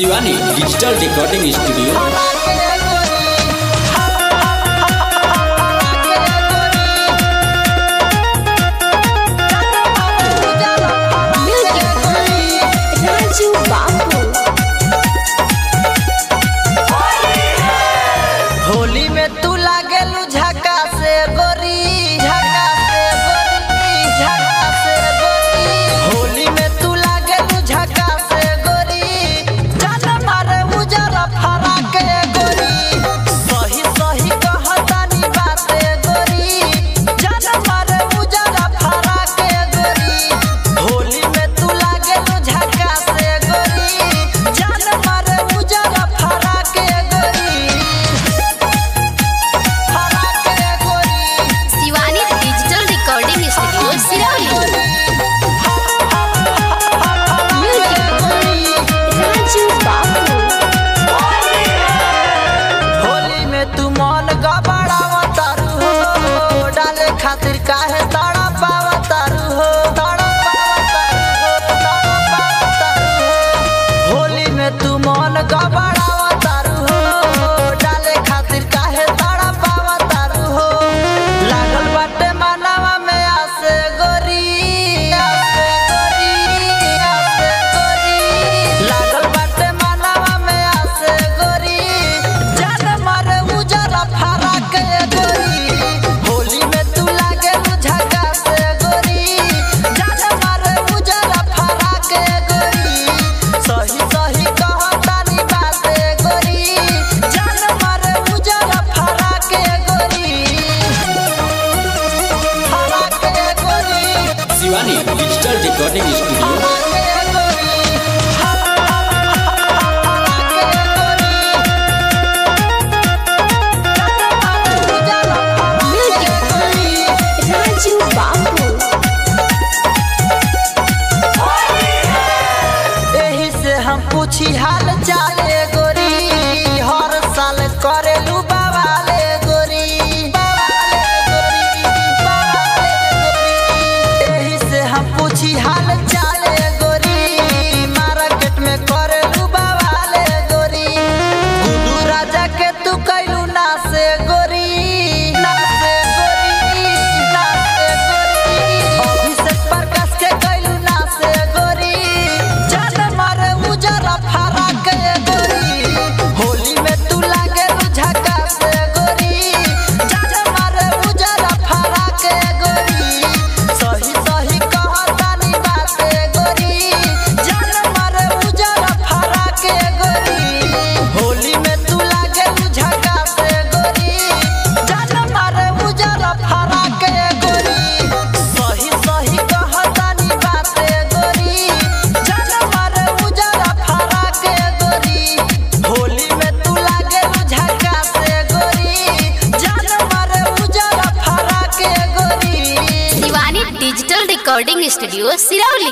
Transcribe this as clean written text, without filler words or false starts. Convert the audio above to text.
Shivani digital recording studio. Holi में तू लागेलू झका से गोरी, झका से गोरी, झका से गोरी। होली में तू लागेलू झका से गोरी, जान मारे उजर फरा के गोरी। सही सही कहतानी बाते गोरी, जान मारे उजर फरा के गोरी। होली में तू लागेलू झका से गोरी, जान मारे उजर फरा के गोरी। Shivani digital recording studio Sirauli. Holi में तू मन गबड़ावतारू हो, डाले खातिर काहे तड़ा पावतारू हो, तड़ा पावतारू हो, तड़ा पावतारू हो। होली में तू मन गबड़ावतारू हो, डाले खातिर काहे तड़ा पावतारू हो। लागल बाटे मनवा में आसे गोरी, आसे गोरी, आसे गोरी। लागल बाटे मनवा में आसे गोरी, जान मारे उजर फरा के गोरी। होली में तू लागेलू झका से गोरी, जान मारे उजर फरा के गोरी। सही सही कहतानी बाते गोरी, जान मारे उजर फरा के गोरी, फरा के गोरी। Shivani digital recording studio. एही से हम पूछी हाल चाले गोरी, हर साल करेलू बवाले गोरी, बवाले गोरी, बवाले गोरी। एही से हम पूछी हाल चाले गोरी, मार्केट में करेलू बवाले गोरी। गुड्डू राजा के तू कैलू ना से गोरी, ना से गोरी, ना से गोरी। अभिषेक प्रकाश के कैलू ना से गोरी, जान मारे उजर फरा के गोरी। होली में तू लागेलू झका से गोरी, जान मारे उजर फरा के गोरी। सही सही कहतानी बाते गोरी, जान मारे उजर फरा के गोरी। होली में तू लागेलू झका से गोरी, जान मारे उजर फरा के गोरी। सही सही कहतानी बाते गोरी, जान मारे उजर फरा के गोरी। होली में तू लागेलू झका से गोरी, जान मारे उजर फरा के गोरी। Shivani digital recording studio Sirauli.